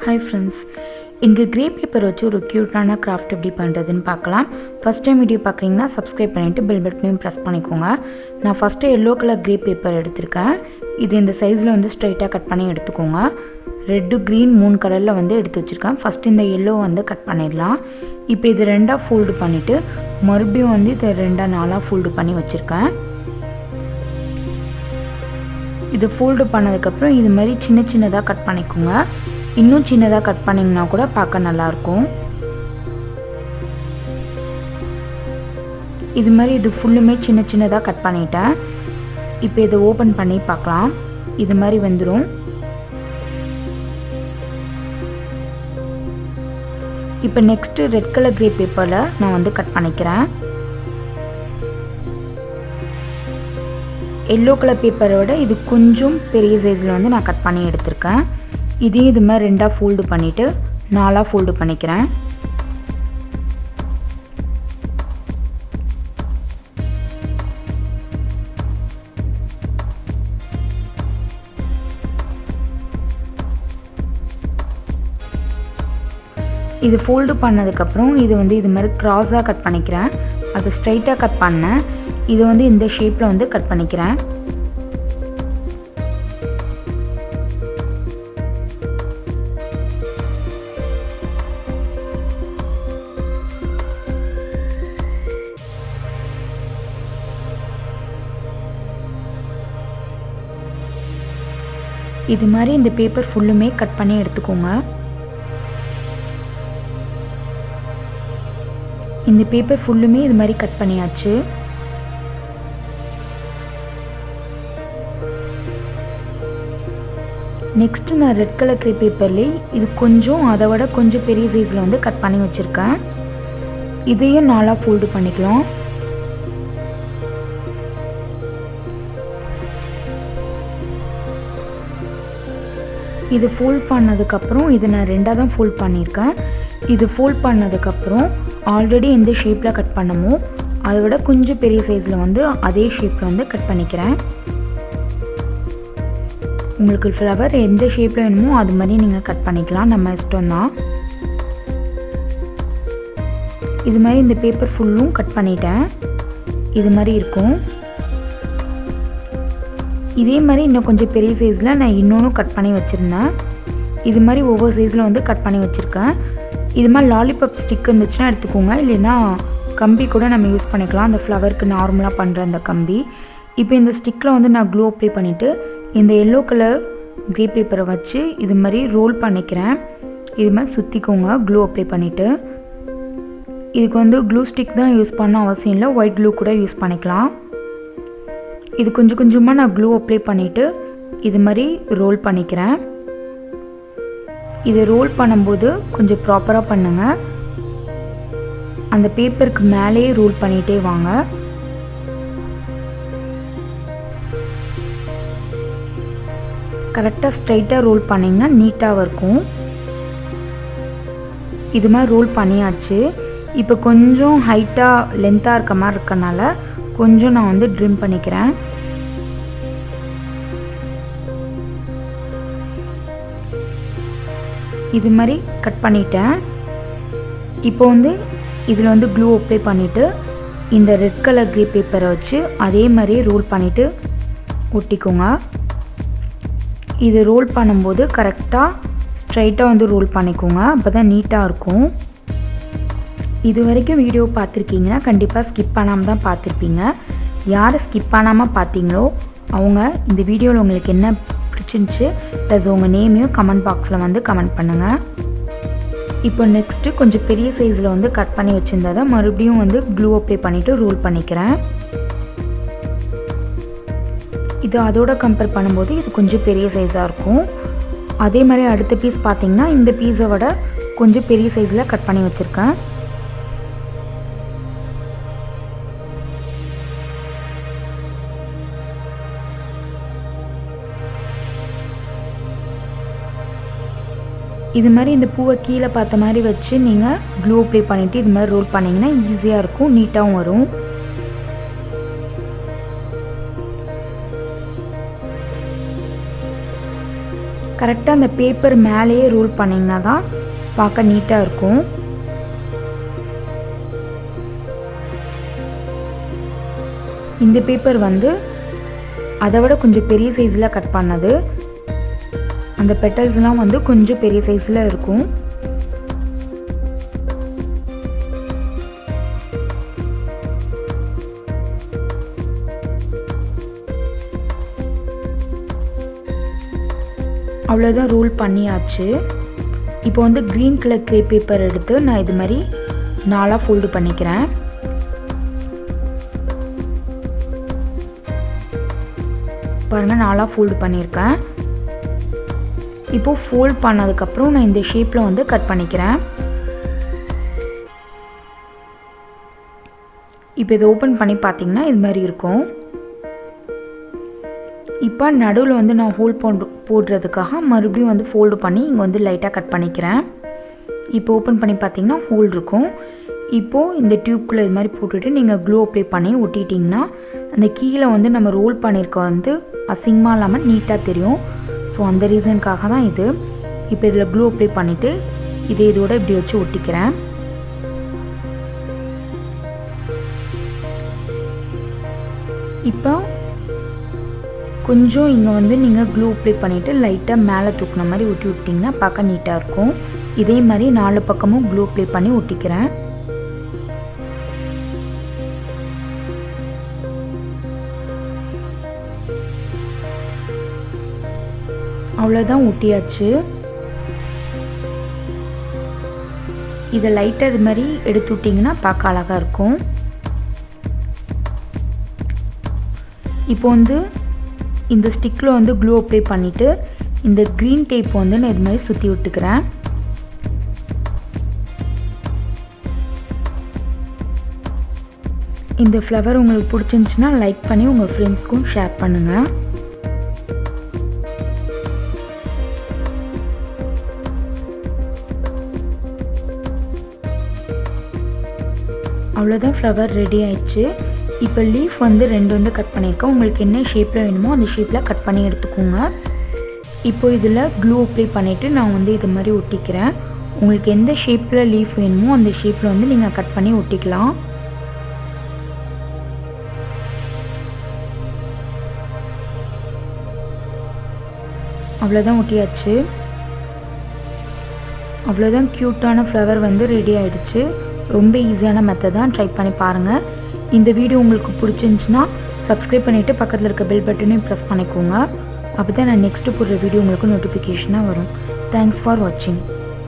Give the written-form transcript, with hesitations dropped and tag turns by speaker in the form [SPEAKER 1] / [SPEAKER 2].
[SPEAKER 1] Hi friends, இங்கே grey paper வச்சு ஒரு க்யூட்டான கிராஃப்ட் எப்படி பண்ணுறதுன்னு பார்க்கலாம். ஃபஸ்ட் டைம் வீடியோ பார்க்குறீங்கன்னா சப்ஸ்கிரைப் பண்ணிவிட்டு பெல் பட்டனையும் ப்ரெஸ் பண்ணிக்கோங்க. நான் first yellow colour grey paper எடுத்திருக்கேன். இது இந்த சைஸில் வந்து ஸ்ட்ரைட்டாக கட் பண்ணி எடுத்துக்கோங்க. ரெட்டு க்ரீன் 3 கலரில் வந்து எடுத்து வச்சுருக்கேன். ஃபஸ்ட்டு இந்த எல்லோ வந்து கட் பண்ணிடலாம். இப்போ இது ரெண்டாக ஃபோல்டு பண்ணிவிட்டு மறுபடியும் வந்து இதை 2 ஃபோல்டு பண்ணி வச்சுருக்கேன். இது ஃபோல்டு பண்ணதுக்கப்புறம் இது மாதிரி சின்ன சின்னதாக கட் பண்ணிக்கோங்க. இன்னும் சின்னதாக கட் பண்ணிங்கன்னா கூட பார்க்க நல்லாயிருக்கும். இது மாதிரி இது ஃபுல்லுமே சின்ன சின்னதாக கட் பண்ணிட்டேன். இப்போ இதை ஓப்பன் பண்ணி பார்க்கலாம். இது மாதிரி வந்துடும். இப்போ நெக்ஸ்ட்டு ரெட் கலர் கிரே பேப்பரில் நான் வந்து கட் பண்ணிக்கிறேன். எல்லோ கலர் பேப்பரை விட இது கொஞ்சம் பெரிய சைஸில் வந்து நான் கட் பண்ணி எடுத்திருக்கேன். இதையும் இது மாதிரி 2 ஃபோல்டு பண்ணிவிட்டு 4 ஃபோல்டு பண்ணிக்கிறேன். இது ஃபோல்டு பண்ணதுக்கப்புறம் இது வந்து இது மாதிரி க்ராஸாக கட் பண்ணிக்கிறேன். அது ஸ்ட்ரைட்டாக கட் பண்ணேன். இது வந்து இந்த ஷேப்பில் வந்து கட் பண்ணிக்கிறேன். இது மாதிரி இந்த பேப்பர் ஃபுல்லுமே கட் பண்ணி எடுத்துக்கோங்க. இந்த பேப்பர் ஃபுல்லுமே இது மாதிரி கட் பண்ணியாச்சு. நெக்ஸ்ட்டு நான் ரெட் கலர் கிரே பேப்பர்லேயே இது கொஞ்சம் அதை விட கொஞ்சம் பெரிய சைஸில் வந்து கட் பண்ணி வச்சுருக்கேன். இதையும் 4 ஃபோல்டு பண்ணிக்கலாம். இது ஃபோல்ட் பண்ணதுக்கப்புறம் இது நான் 2 தான் ஃபோல்ட் பண்ணியிருக்கேன். இது ஃபோல்ட் பண்ணதுக்கப்புறம் ஆல்ரெடி எந்த ஷேப்பில் கட் பண்ணமோ அதை விட கொஞ்சம் பெரிய சைஸில் வந்து அதே ஷேப்பில் வந்து கட் பண்ணிக்கிறேன். உங்களுக்கு ஃப்ளவர் எந்த ஷேப்பில் வேணுமோ அது மாதிரி நீங்கள் கட் பண்ணிக்கலாம், நம்ம இஷ்டம் தான். இது மாதிரி இந்த பேப்பர் ஃபுல்லும் கட் பண்ணிட்டேன். இது மாதிரி இருக்கும். இதே மாதிரி இன்னும் கொஞ்சம் பெரிய சைஸில் நான் இன்னொன்று கட் பண்ணி வச்சுருந்தேன். இது மாதிரி ஒவ்வொரு சைஸில் வந்து கட் பண்ணி வச்சுருக்கேன். இது மாதிரி லாலிபாப் ஸ்டிக் இருந்துச்சுன்னா எடுத்துக்கோங்க, இல்லைன்னா கம்பி கூட நம்ம யூஸ் பண்ணிக்கலாம், அந்த ஃப்ளவருக்கு நார்மலாக பண்ணுற அந்த கம்பி. இப்போ இந்த ஸ்டிக்கில் வந்து நான் க்ளூ அப்ளை பண்ணிவிட்டு இந்த எல்லோ கலர் கிரே பேப்பரை வச்சு இது மாதிரி ரோல் பண்ணிக்கிறேன். இது மாதிரி சுற்றிக்கோங்க க்ளூ அப்ளை பண்ணிவிட்டு. இதுக்கு வந்து க்ளூ ஸ்டிக் தான் யூஸ் பண்ண அவசியம் இல்லை, ஒயிட் க்ளூ கூட யூஸ் பண்ணிக்கலாம். இது கொஞ்சம் கொஞ்சமாக நான் க்ளூ அப்ளை பண்ணிவிட்டு இது மாதிரி ரோல் பண்ணிக்கிறேன். இது ரோல் பண்ணும்போது கொஞ்சம் ப்ராப்பராக பண்ணுங்கள். அந்த பேப்பருக்கு மேலேயே ரோல் பண்ணிகிட்டே வாங்க. கரெக்டாக ஸ்ட்ரைட்டாக ரோல் பண்ணிங்கன்னா நீட்டாக இருக்கும். இது மாதிரி ரோல் பண்ணியாச்சு. இப்போ கொஞ்சம் ஹைட்டாக லென்த்தாக இருக்க மாதிரி இருக்கனால கொஞ்சம் நான் வந்து ட்ரிம் பண்ணிக்கிறேன். இது மாதிரி கட் பண்ணிட்டேன். இப்போ வந்து இதில் வந்து க்ளூ அப்ளை பண்ணிவிட்டு இந்த ரெட் கலர் கிரே பேப்பரை வச்சு அதே மாதிரியே ரோல் பண்ணிவிட்டு ஒட்டிக்கோங்க. இது ரோல் பண்ணும்போது கரெக்டாக ஸ்ட்ரைட்டாக வந்து ரோல் பண்ணிக்கோங்க, அப்போ தான் நீட்டாக இருக்கும். இது வரைக்கும் வீடியோ பார்த்துருக்கீங்கன்னா கண்டிப்பாக ஸ்கிப் பண்ணாமல் தான் பார்த்துருப்பீங்க. யார் ஸ்கிப் பண்ணாமல் பார்த்தீங்களோ அவங்க இந்த வீடியோவில் உங்களுக்கு என்ன பிடிச்சிருந்துச்சு ப்ளஸ் உங்கள் நேமையும் கமெண்ட் பாக்ஸில் வந்து கமெண்ட் பண்ணுங்கள். இப்போ நெக்ஸ்ட்டு கொஞ்சம் பெரிய சைஸில் வந்து கட் பண்ணி வச்சுருந்ததை மறுபடியும் வந்து க்ளூ அப்ளை பண்ணிவிட்டு ரோல் பண்ணிக்கிறேன். இது அதோட கம்பேர் பண்ணும்போது இது கொஞ்சம் பெரிய சைஸாக இருக்கும். அதே மாதிரி அடுத்த பீஸ் பார்த்திங்கன்னா இந்த பீஸை விட கொஞ்சம் பெரிய சைஸில் கட் பண்ணி வச்சுருக்கேன். இது மாதிரி இந்த பூவை கீழே பார்த்த மாதிரி வச்சு நீங்கள் க்ளூ அப்ளை பண்ணிவிட்டு இது மாதிரி ரோல் பண்ணிங்கன்னா ஈஸியாக இருக்கும், நீட்டாகவும் வரும். கரெக்டாக அந்த பேப்பர் மேலேயே ரோல் பண்ணிங்கன்னா தான் பார்க்க நீட்டாக இருக்கும். இந்த பேப்பர் வந்து அதை விட கொஞ்சம் பெரிய சைஸில் கட் பண்ணது. அந்த பெட்டல்ஸ்லாம் வந்து கொஞ்சம் பெரிய சைஸில் இருக்கும். அவ்வளோதான், ரோல் பண்ணியாச்சு. இப்போ வந்து க்ரீன் கலர் க்ரே பேப்பர் எடுத்து நான் இது மாதிரி 4ஆக ஃபோல்டு பண்ணிக்கிறேன். பாருங்கள், 4ஆக ஃபோல்டு பண்ணியிருக்கேன். இப்போது ஃபோல்ட் பண்ணதுக்கப்புறம் நான் இந்த ஷேப்பில் வந்து கட் பண்ணிக்கிறேன். இப்போ இதை ஓப்பன் பண்ணி பார்த்தீங்கன்னா இது மாதிரி இருக்கும். இப்போ நடுவில் வந்து நான் ஹோல் போடுறதுக்காக மறுபடியும் வந்து ஃபோல்டு பண்ணி இங்கே வந்து லைட்டாக கட் பண்ணிக்கிறேன். இப்போ ஓப்பன் பண்ணி பார்த்தீங்கன்னா ஹோல் இருக்கும். இப்போது இந்த டியூப்குள்ளே இது மாதிரி போட்டுட்டு நீங்கள் க்ளூ அப்ளை பண்ணி ஒட்டிட்டிங்கன்னா அந்த கீழே வந்து நம்ம ரோல் பண்ணியிருக்க வந்து அசிங்கமாக இல்லாமல் நீட்டாக தெரியும். ஸோ அந்த ரீசனுக்காக தான் இது. இப்போ இதில் க்ளூ அப்ளை பண்ணிவிட்டு இதோட இப்படி வச்சு ஒட்டிக்கிறேன். இப்போ கொஞ்சம் இங்கே வந்து நீங்கள் க்ளூ அப்ளை பண்ணிவிட்டு லைட்டாக மேலே தூக்குன மாதிரி ஒட்டி விட்டிங்கன்னா பார்க்க நீட்டாக இருக்கும். இதே மாதிரி 4 பக்கமும் க்ளூ அப்ளை பண்ணி ஒட்டிக்கிறேன். அவ்வளோதான், ஒட்டியாச்சு. இதை லைட்டாக இது மாதிரி எடுத்து விட்டிங்கன்னா பார்க்க அழகாக இருக்கும். இப்போ வந்து இந்த ஸ்டிக்கில் வந்து க்ளூ அப்ளை பண்ணிவிட்டு இந்த க்ரீன் டேப் வந்து நான் இது மாதிரி சுற்றி விட்டுக்கிறேன். இந்த ஃப்ளவர் உங்களுக்கு பிடிச்சிருந்துச்சுன்னா லைக் பண்ணி உங்கள் ஃப்ரெண்ட்ஸ்க்கும் ஷேர் பண்ணுங்கள். அவ்வளோதான், ஃப்ளவர் ரெடி ஆயிடுச்சு. இப்போ லீஃப் வந்து 2 வந்து கட் பண்ணியிருக்கேன். உங்களுக்கு என்ன ஷேப்பில் வேணுமோ அந்த ஷேப்பில் கட் பண்ணி எடுத்துக்கோங்க. இப்போ இதில் க்ளூ அப்ளை பண்ணிவிட்டு நான் வந்து இது மாதிரி ஒட்டிக்கிறேன். உங்களுக்கு எந்த ஷேப்பில் லீஃப் வேணுமோ அந்த ஷேப்பில் வந்து நீங்கள் கட் பண்ணி ஒட்டிக்கலாம். அவ்வளோதான், ஒட்டியாச்சு. அவ்வளோதான், க்யூட்டான ஃப்ளவர் வந்து ரெடி ஆகிடுச்சு. ரொம்ப ஈஸியான மெத்தட் தான், ட்ரை பண்ணி பாருங்கள். இந்த வீடியோ உங்களுக்கு பிடிச்சிருந்துச்சுன்னா சப்ஸ்கிரைப் பண்ணிவிட்டு பக்கத்தில் இருக்க பெல் பட்டனையும் ப்ரெஸ் பண்ணிக்கோங்க. அப்போ தான் நான் நெக்ஸ்ட்டு போடுற வீடியோ உங்களுக்கு நோட்டிஃபிகேஷனாக வரும். தேங்க்ஸ் ஃபார் வாட்சிங்.